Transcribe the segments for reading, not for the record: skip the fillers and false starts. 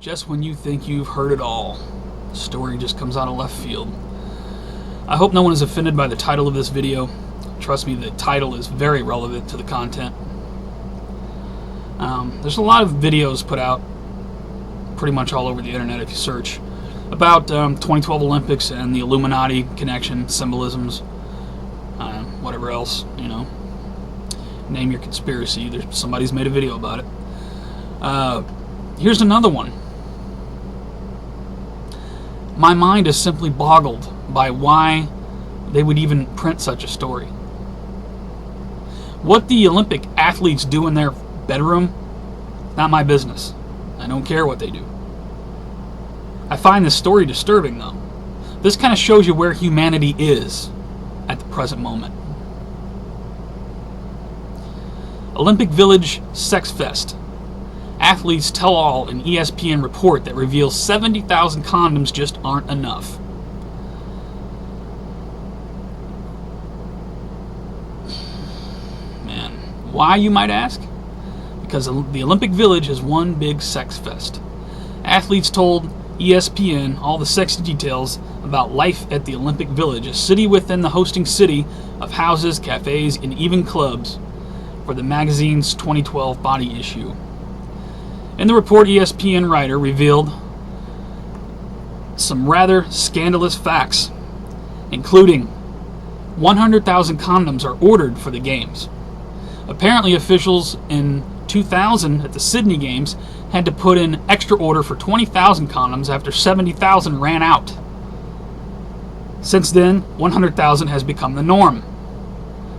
Just when you think you've heard it all, the story just comes out of left field. I hope no one is offended by the title of this video. Trust me, the title is very relevant to the content. There's a lot of videos put out pretty much all over the internet if you search about 2012 Olympics and the Illuminati connection, symbolisms, whatever else, you know. Name your conspiracy. Somebody's made a video about it. Here's another one. My mind is simply boggled by why they would even print such a story. What the Olympic athletes do in their bedroom, not my business. I don't care what they do. I find this story disturbing, though. This kind of shows you where humanity is at the present moment. Olympic Village Sex Fest. Athletes tell all an ESPN report that reveals 70,000 condoms just aren't enough. Man, why, you might ask? Because the Olympic Village is one big sex fest. Athletes told ESPN all the sexy details about life at the Olympic Village, a city within the hosting city of houses, cafes, and even clubs, for the magazine's 2012 body issue. In the report, ESPN writer revealed some rather scandalous facts, including 100,000 condoms are ordered for the games. Apparently, officials in 2000 at the Sydney Games had to put in extra order for 20,000 condoms after 70,000 ran out. Since then, 100,000 has become the norm.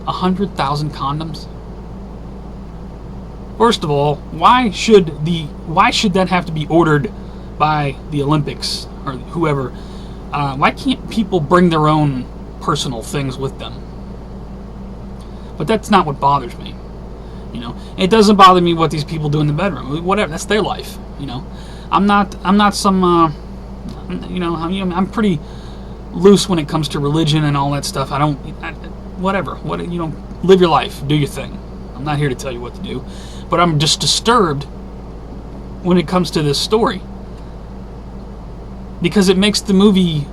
100,000 condoms? First of all, why should that have to be ordered by the Olympics or whoever? Why can't people bring their own personal things with them? But that's not what bothers me. You know, it doesn't bother me what these people do in the bedroom. Whatever, that's their life. You know, I'm not some. You know, I'm pretty loose when it comes to religion and all that stuff. Whatever. Live your life, do your thing. I'm not here to tell you what to do. But I'm just disturbed when it comes to this story, because it makes the movie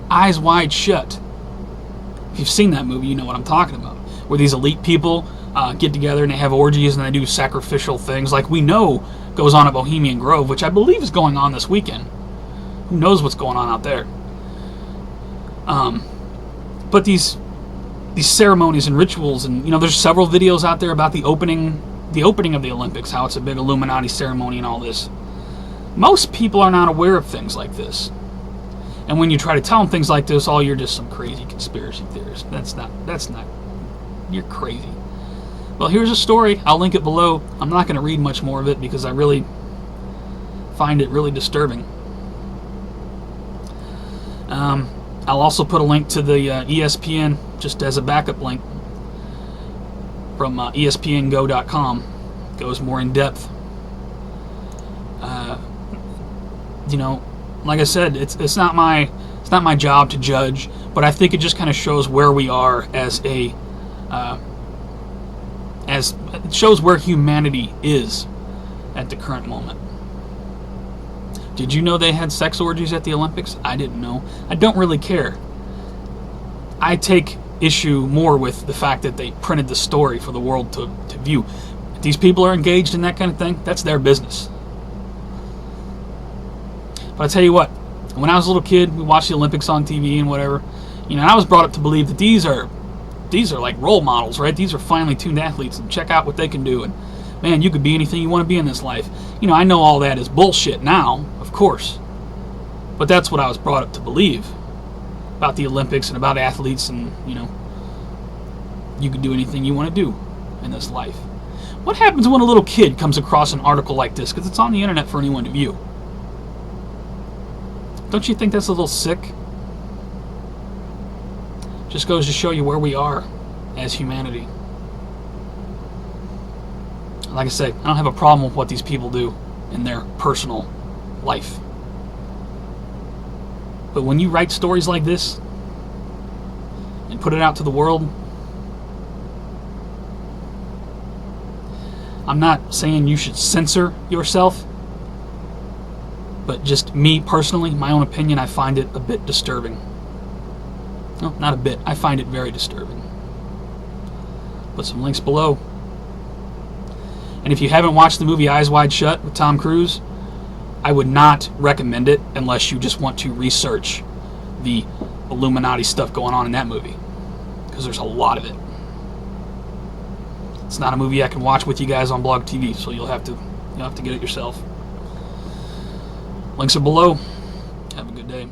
Eyes Wide Shut. If you've seen that movie, you know what I'm talking about, where these elite people get together and they have orgies and they do sacrificial things like we know goes on at Bohemian Grove, which I believe is going on this weekend. Who knows what's going on out there? But these ceremonies and rituals, and you know, there's several videos out there about the opening of the Olympics, how it's a big Illuminati ceremony and all this. Most people are not aware of things like this. And when you try to tell them things like this, you're just some crazy conspiracy theorist. That's not, you're crazy. Well, here's a story. I'll link it below. I'm not going to read much more of it because I really find it really disturbing. I'll also put a link to the ESPN just as a backup link from ESPNGo.com. Goes more in depth. You know, like I said, it's not my job to judge, but I think it just kind of shows where we are as it shows where humanity is at the current moment. Did you know they had sex orgies at the Olympics? I didn't know. I don't really care. I take issue more with the fact that they printed the story for the world to view. If these people are engaged in that kind of thing, that's their business. But I tell you what, when I was a little kid, we watched the Olympics on TV and whatever. You know, I was brought up to believe that these are like role models, right? These are finely tuned athletes, and check out what they can do. And man, you could be anything you want to be in this life. You know, I know all that is bullshit now, of course. But that's what I was brought up to believe about the Olympics and about athletes, and, you know, you can do anything you want to do in this life. What happens when a little kid comes across an article like this? Because it's on the internet for anyone to view. Don't you think that's a little sick? Just goes to show you where we are as humanity. Like I say, I don't have a problem with what these people do in their personal life. But when you write stories like this and put it out to the world, I'm not saying you should censor yourself, But just me personally, my own opinion, I find it a bit disturbing. No, not a bit. I find it very disturbing. Put some links below. And if you haven't watched the movie Eyes Wide Shut with Tom Cruise, I would not recommend it unless you just want to research the Illuminati stuff going on in that movie, because there's a lot of it. It's not a movie I can watch with you guys on Blog TV, so you'll have to get it yourself. Links are below. Have a good day.